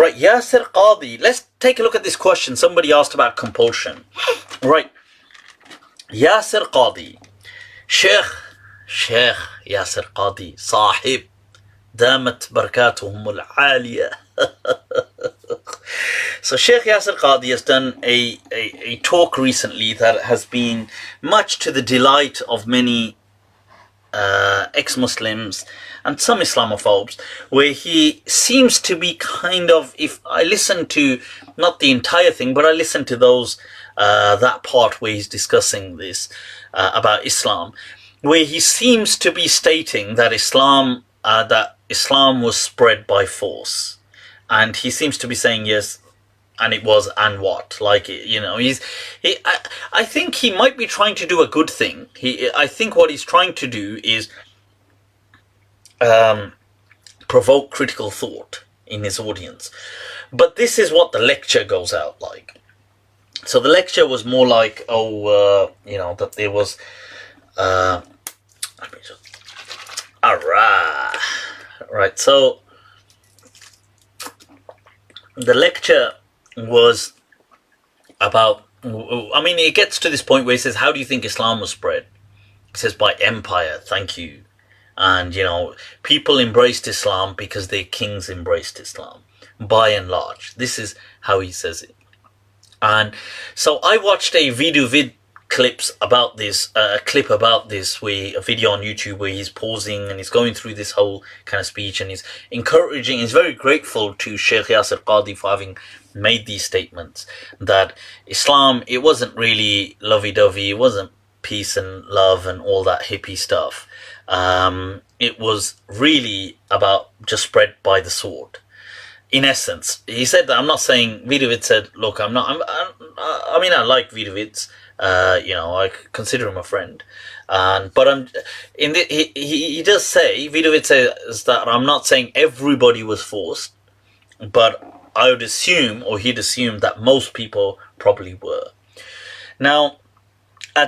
Right, Yasir Qadhi. Let's take a look at this question. Somebody asked about compulsion. Right. Yasir Qadhi. Shaykh Yasir Qadhi. Sahib. Damat barakatuhum al-aliyah. So Shaykh Yasir Qadhi has done a talk recently that has been much to the delight of many ex-Muslims and some Islamophobes, where he seems to be kind of, if I listen to not the entire thing, but I listen to those that part where he's discussing this about Islam, where he seems to be stating that Islam was spread by force, and he seems to be saying yes, and it was, and what, like, you know, I think he might be trying to do a good thing. I think what he's trying to do is provoke critical thought in his audience. But this is what the lecture goes out like. So the lecture was more like, you know, that there was right, so the lecture was about, I mean, it gets to this point where he says, how do you think Islam was spread? He says, by empire, thank you. And, you know, people embraced Islam because their kings embraced Islam, by and large. This is how he says it. And so I watched a clips about this, a clip about this, where a video on YouTube where he's pausing and he's going through this whole kind of speech, and he's encouraging, he's very grateful to Shaykh Yasir Qadhi for having made these statements that Islam, it wasn't really lovey-dovey, it wasn't peace and love and all that hippie stuff. It was really about just spread by the sword. In essence, he said that, I'm not saying, Vidovitz said, look, I mean, I like Vidovitz, you know, I consider him a friend, but he does say, Vidovitz says that I'm not saying everybody was forced, but I would assume, or he'd assume, that most people probably were. Now,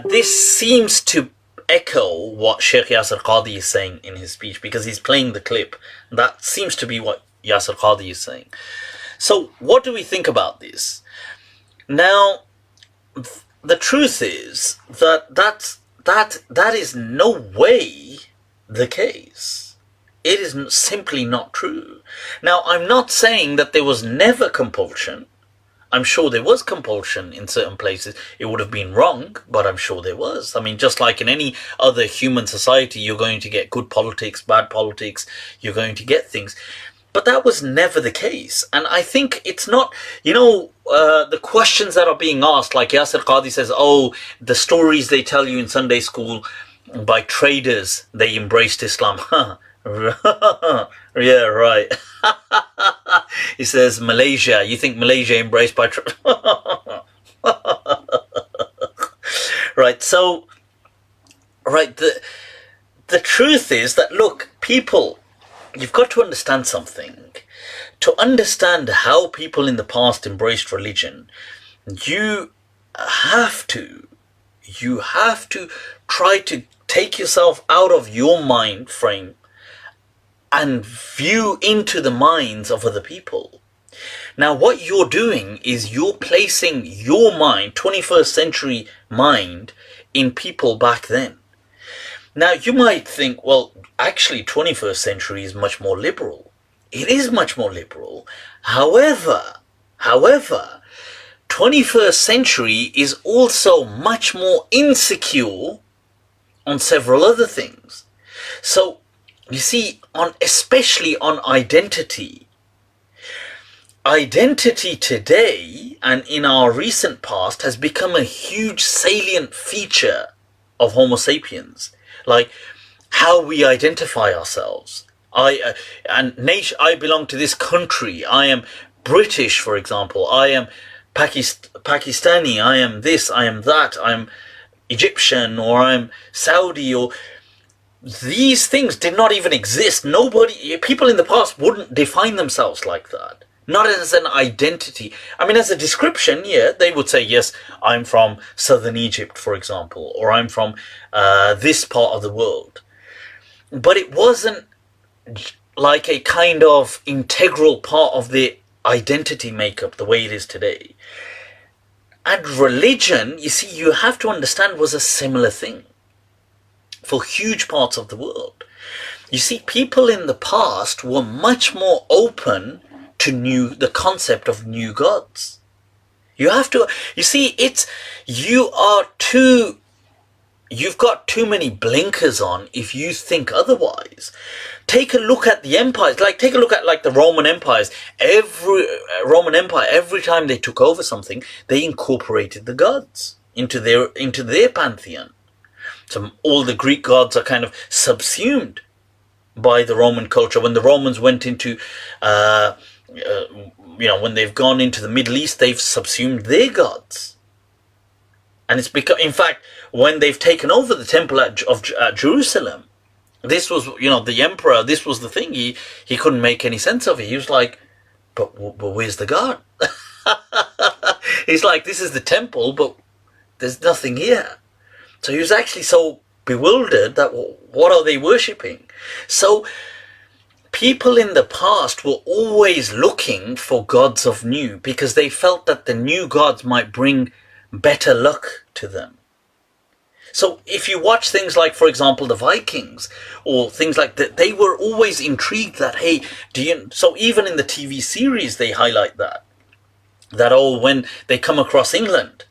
this seems to echo what Shaykh Yasir Qadhi is saying in his speech, because he's playing the clip. That seems to be what Yasir Qadhi is saying. So what do we think about this? Now, the truth is that is no way the case. It is simply not true. Now, I'm not saying that there was never compulsion. I'm sure there was compulsion in certain places. It would have been wrong, but I'm sure there was. I mean, just like in any other human society, you're going to get good politics, bad politics, you're going to get things. But that was never the case. And I think it's not, you know, the questions that are being asked, like Yasir Qadhi says, oh, the stories they tell you in Sunday school by traders, they embraced Islam. Yeah, right. He says, Malaysia, you think Malaysia embraced by right, so, right, the truth is that, look, people, you've got to understand something. To understand how people in the past embraced religion, you have to try to take yourself out of your mind frame and view into the minds of other people. Now, what you're doing is you're placing your mind, 21st century mind, in people back then. Now, you might think, well, actually, 21st century is much more liberal. It is much more liberal. However, 21st century is also much more insecure on several other things. So, you see, especially on identity. Identity today and in our recent past has become a huge salient feature of Homo sapiens. Like how we identify ourselves. I belong to this country. I am British, for example. I am Pakistani. I am this. I am that. I'm Egyptian, or I'm Saudi, or these things did not even exist. People in the past wouldn't define themselves like that. Not as an identity. I mean, as a description, yeah, they would say, yes, I'm from southern Egypt, for example, or I'm from this part of the world. But it wasn't like a kind of integral part of their identity makeup the way it is today. And religion, you see, you have to understand, was a similar thing for huge parts of the world. You see, people in the past were much more open to the concept of new gods. You have to, you see, you've got too many blinkers on if you think otherwise. Take a look at the empires, take a look at the Roman empires. Roman Empire, every time they took over something, they incorporated the gods into their pantheon. So all the Greek gods are kind of subsumed by the Roman culture. When the Romans went into, when they've gone into the Middle East, they've subsumed their gods. And it's because, in fact, when they've taken over the temple at Jerusalem, this was, the emperor, this was the thing. He couldn't make any sense of it. He was like, but where's the God? He's like, this is the temple, but there's nothing here. So he was actually so bewildered that what are they worshipping? So people in the past were always looking for gods of new because they felt that the new gods might bring better luck to them. So if you watch things like, for example, the Vikings or things like that, they were always intrigued that, hey, so even in the TV series, they highlight that when they come across England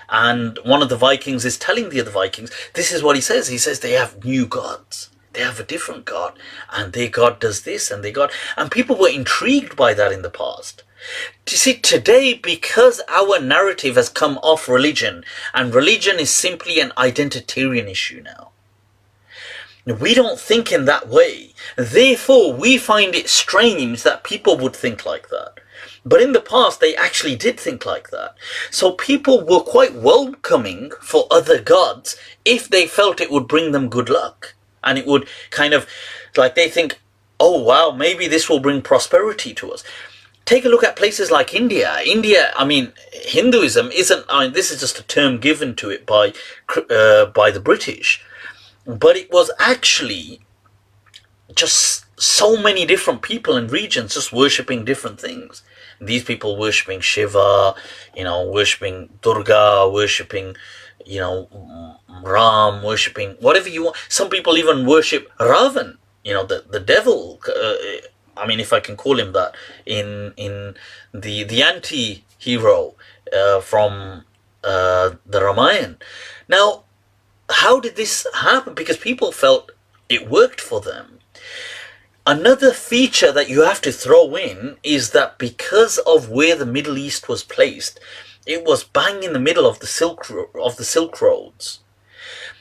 and one of the Vikings is telling the other Vikings, this is what he says. He says they have new gods. They have a different God and their God does this and and people were intrigued by that in the past. You see, today, because our narrative has come off religion, and religion is simply an identitarian issue now. We don't think in that way. Therefore, we find it strange that people would think like that. But in the past, they actually did think like that. So people were quite welcoming for other gods if they felt it would bring them good luck. And it would kind of, they think, oh wow, maybe this will bring prosperity to us. Take a look at places like India. Hinduism isn't, this is just a term given to it by the British. But it was actually just so many different people and regions just worshipping different things. These people worshipping Shiva, worshipping Durga, worshipping, Ram, worshipping whatever you want. Some people even worship Ravan, the devil. If I can call him that, in the anti-hero from the Ramayana. Now, how did this happen? Because people felt it worked for them. Another feature that you have to throw in is that because of where the Middle East was placed, it was bang in the middle of the Silk Roads.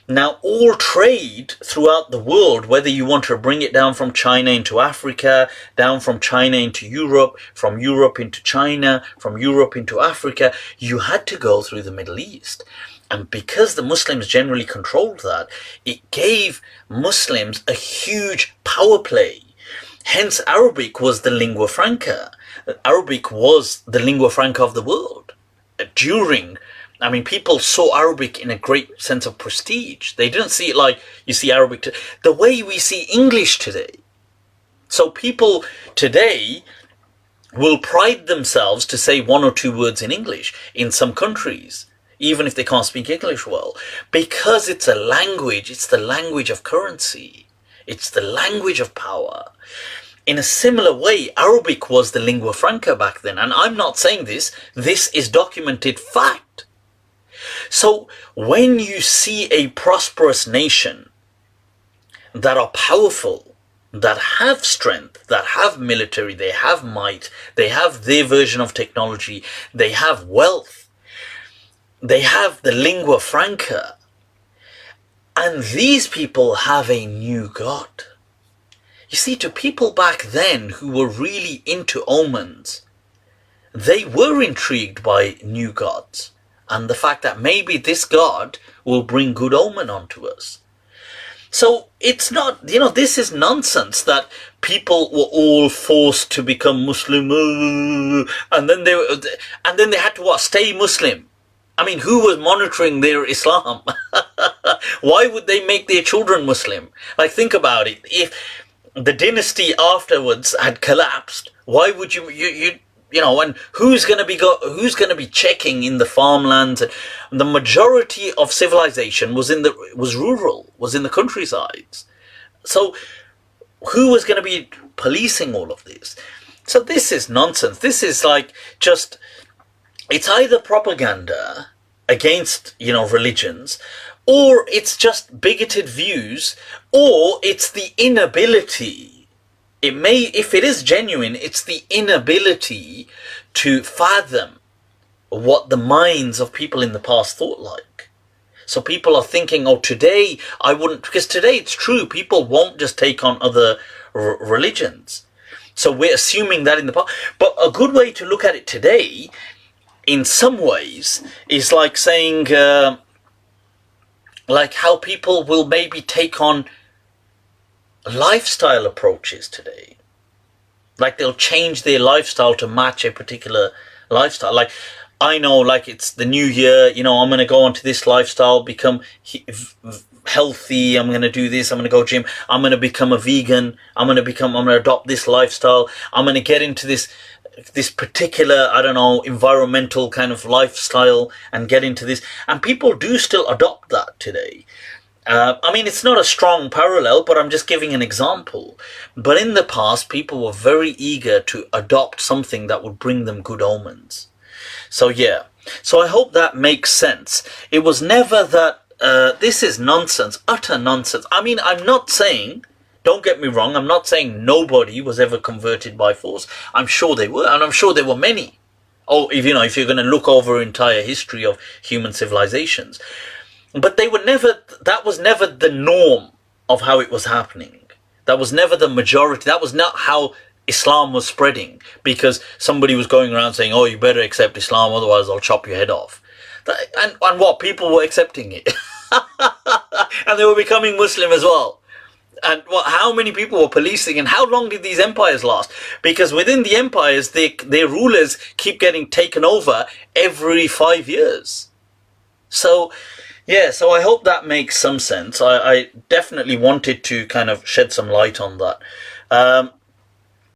Now, all trade throughout the world, whether you want to bring it down from China into Africa, down from China into Europe, from Europe into China, from Europe into Africa, you had to go through the Middle East. And because the Muslims generally controlled that, it gave Muslims a huge power play. Hence, Arabic was the lingua franca. Arabic was the lingua franca of the world. People saw Arabic in a great sense of prestige. They didn't see it like you see Arabic the way we see English today. So people today will pride themselves to say one or two words in English in some countries, even if they can't speak English well, because it's a language. It's the language of currency. It's the language of power. In a similar way, Arabic was the lingua franca back then. And I'm not saying this. This is documented fact. So when you see a prosperous nation that are powerful, that have strength, that have military, they have might, they have their version of technology, they have wealth, they have the lingua franca, and these people have a new God. You see, to people back then who were really into omens, they were intrigued by new gods and the fact that maybe this God will bring good omen onto us. So it's not, this is nonsense that people were all forced to become Muslim and then they had to stay Muslim. Who was monitoring their Islam? Why would they make their children Muslim? Think about it. If the dynasty afterwards had collapsed, why would you you know, and who's going to be checking in the farmlands? And the majority of civilization was rural, was in the countrysides. So who was going to be policing all of this? So this is nonsense. This is like just, it's either propaganda against, you know, religions, or it's just bigoted views, or it's the inability. It may, if it is genuine, it's the inability to fathom what the minds of people in the past thought like. So people are thinking, oh, today I wouldn't, because today it's true, people won't just take on other religions. So we're assuming that in the past. But a good way to look at it today, in some ways, is like saying, like how people will maybe take on lifestyle approaches today. Like they'll change their lifestyle to match a particular lifestyle. Like I know, like it's the new year, you know, I'm going to go onto this lifestyle, become healthy, I'm going to do this, I'm going to go gym, I'm going to become a vegan, I'm going to adopt this lifestyle, I'm going to get into this particular, I don't know, environmental kind of lifestyle and get into this. And people do still adopt that today. I mean, it's not a strong parallel, but I'm just giving an example. But in the past, people were very eager to adopt something that would bring them good omens. So yeah, so I hope that makes sense. It was never that, this is nonsense, utter nonsense. I mean, I'm not saying, don't get me wrong, I'm not saying nobody was ever converted by force. I'm sure they were, and I'm sure there were many. Oh, if you're going to look over entire history of human civilizations. But they were never, that was never the norm of how it was happening. That was never the majority. That was not how Islam was spreading, because somebody was going around saying, oh, you better accept Islam, otherwise I'll chop your head off. And what? People were accepting it. And they were becoming Muslim as well. And how many people were policing, and how long did these empires last? Because within the empires, their rulers keep getting taken over every 5 years. So, yeah, so I hope that makes some sense. I definitely wanted to kind of shed some light on that.